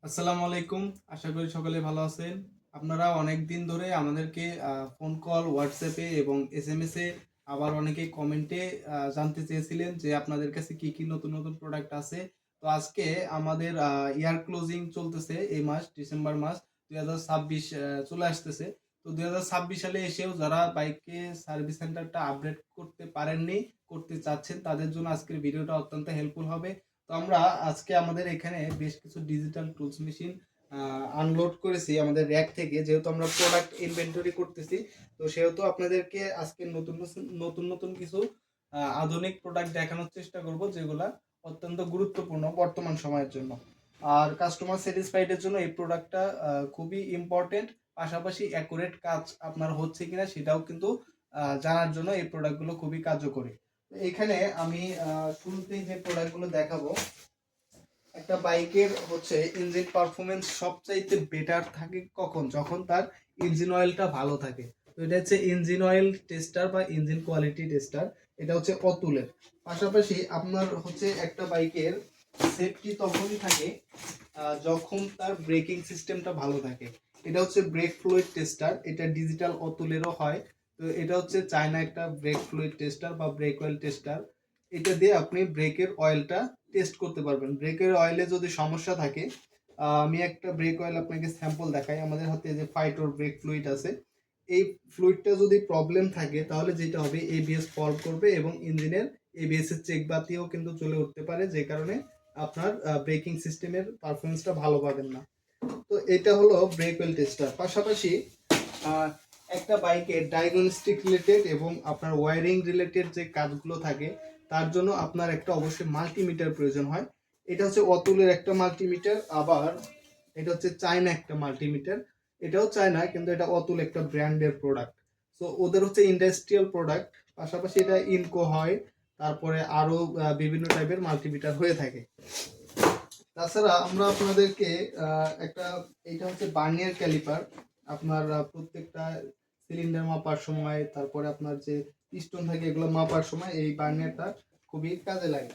আসসালামু আলাইকুম। আশা করি সকলে ভালো আছেন। আপনারা অনেক দিন ধরে আমাদেরকে ফোন কল, হোয়াটসঅ্যাপে এবং এসএমএস-এ আবার অনেকেই কমেন্টে জানতে চেয়েছিলেন যে আপনাদের কাছে কি নতুন নতুন প্রোডাক্ট আছে। তো আজকে আমাদের ইয়ার ক্লোজিং চলতেছে এই মাস ডিসেম্বর মাস 2026 চলে আসতেছে। তো 2026 সালে এসেও যারা বাইকে সার্ভিস সেন্টারটা আপডেট করতে পারেননি, করতে চাচ্ছেন তাদের জন্য আজকের ভিডিওটা অত্যন্ত হেল্পফুল হবে। তো আমরা আজকে আমাদের এখানে বেশ কিছু ডিজিটাল টুলস মেশিন আনলোড করেছি আমাদের র্যাক থেকে, যেহেতু আমরা প্রোডাক্ট ইনভেন্টরি করতেছি। তো সেহেতু আপনাদেরকে আজকে নতুন নতুন নতুন কিছু আধুনিক প্রোডাক্ট দেখানোর চেষ্টা করব, যেগুলা অত্যন্ত গুরুত্বপূর্ণ বর্তমান সময়ের জন্য। আর কাস্টমার স্যাটিসফাইডের জন্য এই প্রোডাক্টটা খুবই ইম্পর্টেন্ট। পাশাপাশি অ্যাকুরেট কাজ আপনার হচ্ছে কিনা সেটাও কিন্তু জানার জন্য এই প্রোডাক্টগুলো খুবই কার্যকরী। এখানে আমি শুরুতেই যে প্রোডাক্টগুলো দেখাবো, একটা বাইকের হচ্ছে ইঞ্জিন পারফরমেন্স সবচাইতে বেটার থাকে কখন, যখন তার ইঞ্জিন অয়েলটা ভালো থাকে। তো এটা হচ্ছে ইঞ্জিন অয়েল টেস্টার বা ইঞ্জিন কোয়ালিটি টেস্টার। এটা হচ্ছে অতুলের। পাশাপাশি আপনার হচ্ছে একটা বাইকের সেফটি তখনই থাকে যখন তার ব্রেকিং সিস্টেমটা ভালো থাকে। এটা হচ্ছে ব্রেক ফ্লুইড টেস্টার, এটা ডিজিটাল অতুলেরও হয়। তো এটা হচ্ছে চায়না একটা ব্রেক ফ্লুইড টেস্টার বা ব্রেক অয়েল টেস্টার। এটা দিয়ে আপনি ব্রেকের অয়েলটা টেস্ট করতে পারবেন। ব্রেকের অয়েলে যদি সমস্যা থাকে, আমি একটা ব্রেক অয়েল আপনাকে স্যাম্পল দেখাই। আমাদের হাতে যে ফাইটোর ব্রেক ফ্লুইড আছে, এই ফ্লুইডটা যদি প্রবলেম থাকে তাহলে যেটা হবে, এবিএস ফল্ট করবে এবং ইঞ্জিনের এবিএস এর চেক বাতিও কিন্তু চলে উঠতে পারে, যে কারণে আপনার ব্রেকিং সিস্টেমের পারফরমেন্সটা ভালো পাবেন না। তো এটা হলো ব্রেক অয়েল টেস্টার। পাশাপাশি আহ, একটা বাইকের ডায়াগনস্টিক রিলেটেড এবং আপনার ওয়্যারিং রিলেটেড যে কাজগুলো থাকে, তার জন্য আপনার একটা অবশ্যই মাল্টিমিটার প্রয়োজন হয়। এটা হচ্ছে অতুলের একটা মাল্টিমিটার, আবার এটা হচ্ছে চায়না একটা মাল্টিমিটার। এটাও চায়না, কিন্তু এটা অতুল একটা ব্র্যান্ডের প্রোডাক্ট। সো ওদের হচ্ছে ইন্ডাস্ট্রিয়াল প্রোডাক্ট। পাশাপাশি এটা ইনকো হয়, তারপরে আরো বিভিন্ন টাইপের মাল্টিমিটার হয়ে থাকে। তাছাড়া আমরা আপনাদেরকে একটা, এটা হচ্ছে বার্নিয়ার ক্যালিপার। আপনার প্রত্যেকটা সিলিন্ডার মাপার সময়, তারপরে আপনার যে পিস্টন থাকে এগুলো মাপার সময় এই বার্নিয়ারটা খুবই কাজে লাগে।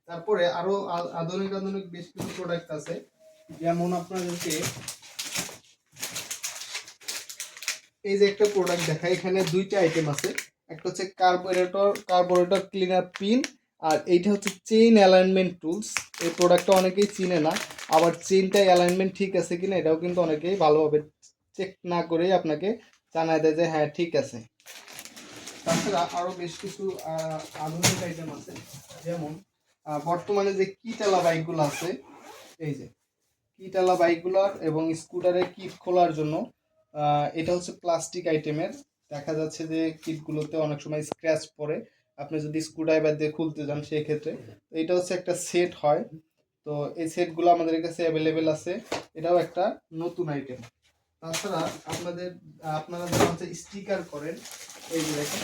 তারপরে আরো আধুনিক আধুনিক বেশ কিছু প্রোডাক্ট আছে, যেমন আপনাদেরকে এই যে একটা প্রোডাক্ট দেখা, এখানে দুইটা আইটেম আছে। একটা হচ্ছে কার্বোরেটর ক্লিনার পিন, আর এইটা হচ্ছে চেইন অ্যালাইনমেন্ট টুলস। এই প্রোডাক্টটা অনেকেই চিনে না, আবার চেইনটা অ্যালাইনমেন্ট ঠিক আছে কিনা এটাও কিন্তু অনেকেই ভালোভাবে চেক না করেই আপনাকে জানায় দেয় যে হ্যাঁ ঠিক আছে। তাছাড়া আরো বেশ কিছু আধুনিক আইটেম আছে, যেমন বর্তমানে যে কিটালা বাইকগুলো আছে, এই যে কিটালা বাইকগুলোর এবং স্কুটারের কিট খোলার জন্য এটা হচ্ছে প্লাস্টিক আইটেমের। দেখা যাচ্ছে যে কিটগুলোতে অনেক সময় স্ক্র্যাচ পড়ে, আপনি যদি স্ক্রুড্রাইভার দিয়ে খুলতে যান সেই ক্ষেত্রে। তো এটা হচ্ছে একটা সেট হয়। তো এই সেটগুলো আমাদের কাছে অ্যাভেলেবেল আছে, এটাও একটা নতুন আইটেম। তাছাড়া আপনারা যারা হচ্ছে স্টিকার করেন, এই যে দেখেন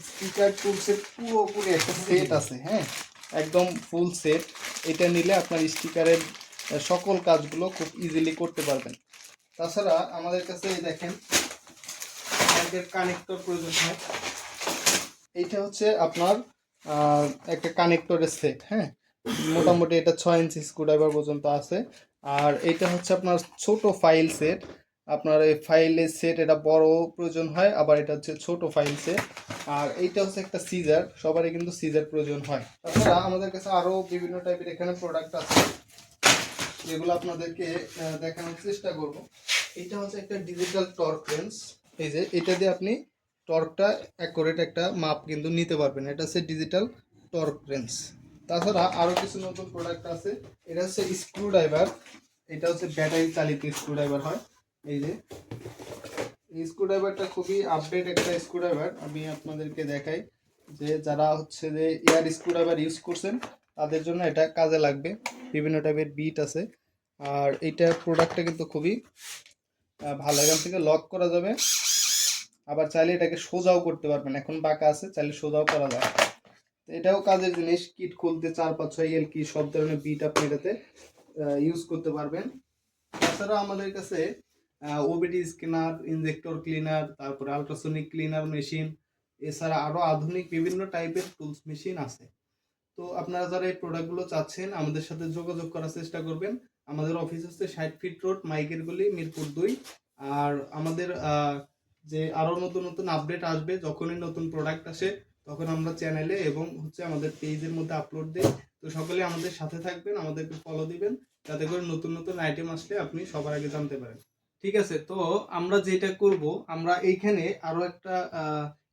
স্টিকার টুলসের পুরোপুরি একটা সেট আছে, হ্যাঁ, একদম ফুল সেট। এটা নিলে আপনার স্টিকারের সকল কাজগুলো খুব ইজিলি করতে পারবেন। তাছাড়া আমাদের কাছে দেখেন ব্যান্ডের কানেক্টর প্রয়োজন হয়। এইটা হচ্ছে আপনার একটা কানেক্টরের সেট, হ্যাঁ, মোটামুটি এটা 6 ইঞ্চি স্ক্রুড্রাইভার পর্যন্ত আছে। আর এটা হচ্ছে আপনার ছোট ফাইল সেট। আপনার এই ফাইলের সেট, এটা বড় প্রয়োজন হয়, আবার এটা হচ্ছে ছোট ফাইল সেট। আর এইটা হচ্ছে একটা সিজার, সবারই কিন্তু সিজার প্রয়োজন হয়। তাছাড়া আমাদের কাছে আরো বিভিন্ন টাইপের এখানে প্রোডাক্ট আছে, যেগুলো আপনাদেরকে দেখানোর চেষ্টা করব। এটা হচ্ছে একটা ডিজিটাল টর্ক রেঞ্জ। এই যে এটা দিয়ে আপনি টর্কটা অ্যাকুরেট একটা মাপ কিন্তু নিতে পারবেন। এটা হচ্ছে ডিজিটাল টর্ক রেঞ্জ। তাছাড়া আরো কিছু নতুন প্রোডাক্ট আছে। এটা হচ্ছে স্ক্রুড্রাইভার। এটা হচ্ছে ব্যাটারি চালিত স্ক্রুড্রাইভার হয়। এই যে এই স্ক্রুড্রাইভারটা খুবই আপডেট একটা স্ক্রুড্রাইভার। আমি আপনাদেরকে দেখাই, যে যারা হচ্ছে যে এয়ার স্ক্রুড্রাইভার ইউজ করছেন তাদের জন্য এটা কাজে লাগবে। বিভিন্ন টাইপের বিট আছে। আর এইটা প্রোডাক্টটা কিন্তু খুবই ভালো। এখান থেকে লক করা যাবে, আবার চাইলে এটাকে সোজাও করতে পারবেন। এখন বাঁকা আছে, চাইলে সোজাও করা যায়। তো এটাও কাজের জিনিস। কিট খুলতে 4, 5, 6 কি সব ধরনের বিট আপনি এটাতে ইউজ করতে পারবেন। তাছাড়া আমাদের কাছে ওবিডি স্ক্যানার, ইনজেক্টর ক্লিনার, তারপরে আলট্রাসোনিক ক্লিনার মেশিন, এছাড়া আরো আধুনিক বিভিন্ন টাইপের টুলস মেশিন আছে। তো আপনারা যারা এই প্রোডাক্টগুলো চাচ্ছেন আমাদের সাথে যোগাযোগ করার চেষ্টা করবেন। আমাদের অফিস হচ্ছে 60 ফিট রোড, মাইকের গলি, মিরপুর 2। আর আমাদের যে আরো নতুন নতুন আপডেট আসবে, যখনই নতুন প্রোডাক্ট আসে তখন আমরা চ্যানেলে এবং হচ্ছে আমাদের পেজের মধ্যে আপলোড দিই। তো সকলে আমাদের সাথে থাকবেন, আমাদেরকে ফলো দিবেন, যাতে করে নতুন নতুন আইটেম আসলে আপনি সবার আগে জানতে পারেন। ঠিক আছে, তো আমরা যেটা করব, আমরা এইখানে আরো একটা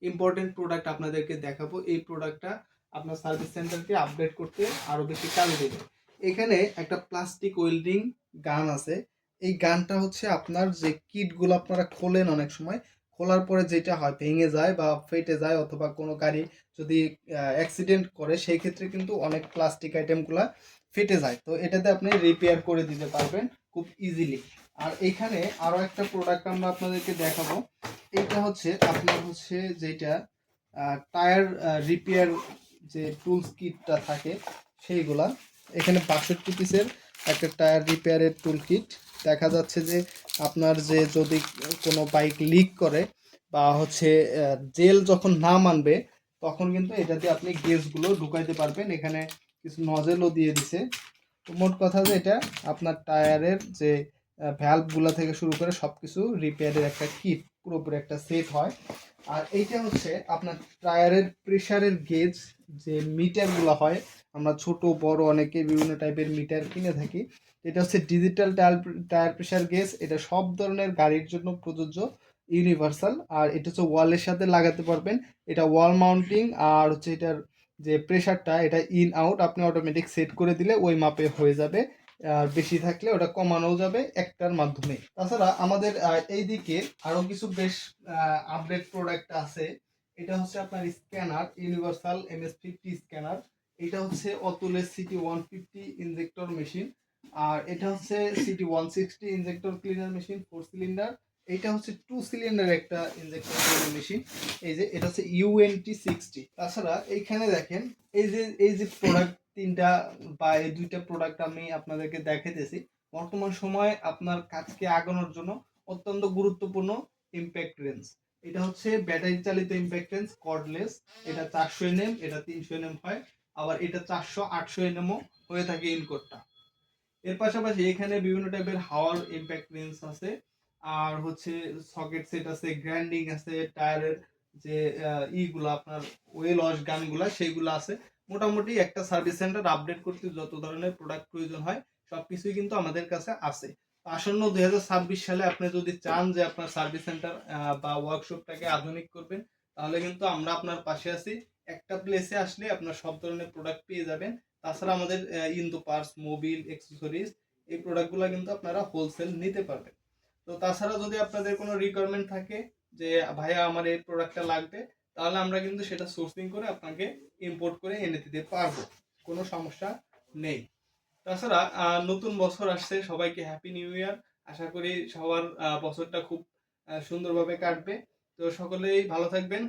ইম্পর্টেন্ট প্রোডাক্ট আপনাদেরকে দেখাবো। এই প্রোডাক্টটা আপনার সার্ভিস সেন্টারকে আপডেট করতে আরো বেশি কাজে দেবে। এখানে একটা প্লাস্টিক ওয়েল্ডিং গান আছে। এই গানটা হচ্ছে আপনার যে কিটগুলো আপনারা খোলেন, অনেক সময় খোলার পরে যেটা হয় ভেঙে যায় বা ফেটে যায়, অথবা কোনো গাড়ি যদি অ্যাক্সিডেন্ট করে সেই ক্ষেত্রে কিন্তু অনেক প্লাস্টিক আইটেমগুলো ফেটে যায়। তো এটাতে আপনি রিপেয়ার করে দিতে পারবেন খুব ইজিলি। আর এখানে আরো একটা প্রোডাক্ট আমরা আপনাদেরকে দেখাবো। এটা হচ্ছে আপনার হচ্ছে যেটা টায়ার রিপেয়ার যে টুলস কিটটা থাকে সেইগুলা। এখানে 62 পিসের একটা টায়ার রিপেয়ারের টুল কিট। দেখা যাচ্ছে যে আপনার যে যদি কোনো বাইক লিক করে বা হচ্ছে জেল যখন না মানবে, তখন কিন্তু এটা দিয়ে আপনি গেজগুলো ঢুকাইতে পারবেন। এখানে কিছু নজেলও দিয়ে দিছে। তো মোট কথা যে এটা আপনার টায়ারের যে ভ্যালভগুলো থেকে শুরু করে সব কিছু রিপেয়ারের একটা কিট, পুরোপুরি একটা সেট হয়। আর এইটা হচ্ছে আপনার টায়ারের প্রেসারের গেজ, যে মিটারগুলো হয়, আমরা ছোট বড় অনেকে বিভিন্ন টাইপের মিটার কিনে থাকি। এটা হচ্ছে ডিজিটাল টায়ার প্রেসার গেজ। এটা সব ধরনের গাড়ির জন্য প্রযোজ্য, ইউনিভার্সাল। আর এটা হচ্ছে ওয়ালের সাথে লাগাতে পারবেন। এটা ওয়াল মাউন্টিং। আর হচ্ছে এটার যে প্রেসারটা, এটা ইন আউট আপনি অটোমেটিক সেট করে দিলে ওই মাপে হয়ে যাবে। আর বেশি থাকলে ওটা কমানো যাবে একটার মাধ্যমে। তাছাড়া আমাদের এইদিকে আরো কিছু বেশ আপডেট প্রোডাক্ট আছে। এটা হচ্ছে আপনার স্ক্যানার, ইউনিভার্সাল MS50 স্ক্যানার। এটা হচ্ছে অতুলের CT150 ইনজেক্টর মেশিন। আর এটা হচ্ছে CT160 injector cleaner machine, 4 cylinder. এটা হচ্ছে 2 সিলিন্ডার একটা ইনজেক্টর ক্লিনার মেশিন। এই যে এটা হচ্ছে UNT60। তাছাড়া এইখানে দেখেন, এই যে প্রোডাক্ট তিনটা বা এই দুইটা প্রোডাক্ট আমি আপনাদেরকে দেখাইতেছি, বর্তমান সময়ে আপনার কাজকে আগানোর জন্য অত্যন্ত গুরুত্বপূর্ণ ইম্প্যাক্ট রেঞ্জ। এটা হচ্ছে ব্যাটারি চালিত ইম্প্যাক্ট রেঞ্জ, কর্ডলেস। এটা 400 nm, এটা 300 nm হয়। আবার এটা 400-800 nm ও হয়ে থাকে ইনকোডটা। এর পাশাপাশি এখানে বিভিন্ন টাইপের হাওয়ার ইম্প্যাক্ট রেঞ্জ আছে। আর হচ্ছে সকেট সেট আছে, গ্রাইন্ডিং আছে, টায়ারের যে ইগুলা আপনার ওয়েল ওয়াশ গানগুলা সেইগুলো আছে। মোটামুটি একটা সার্ভিস সেন্টার আপডেট করতে যত ধরনের প্রোডাক্ট প্রয়োজন হয় সবকিছুই কিন্তু আমাদের কাছে আছে। আসন্ন 2026 সালে আপনি যদি চান যে আপনার সার্ভিস সেন্টার বা ওয়ার্কশপটাকে আধুনিক করবেন, তাহলে কিন্তু আমরা আপনার পাশে আছি। একটা প্লেসে আসলে আপনার সব ধরনের প্রোডাক্ট পেয়ে যাবেন। তাছাড়া আমাদের ইন্দো পার্টস, মোবিল, অ্যাক্সেসরিজ, এই প্রোডাক্টগুলো কিন্তু আপনারা হোলসেল নিতে পারবেন। তো তাছাড়া যদি আপনাদের কোনো রিকোয়ারমেন্ট থাকে যে ভাইয়া আমার এই প্রোডাক্টটা লাগবে, তাহলে আমরা কিন্তু সেটা সোর্সিং করে আপনাকে ইম্পোর্ট করে এনে দিতে পারবো, কোনো সমস্যা নেই। তাছাড়া নতুন বছর আসছে, সবাইকে হ্যাপি নিউ ইয়ার। আশা করি সবার বছরটা খুব সুন্দরভাবে কাটবে। তো সকলেই ভালো থাকবেন।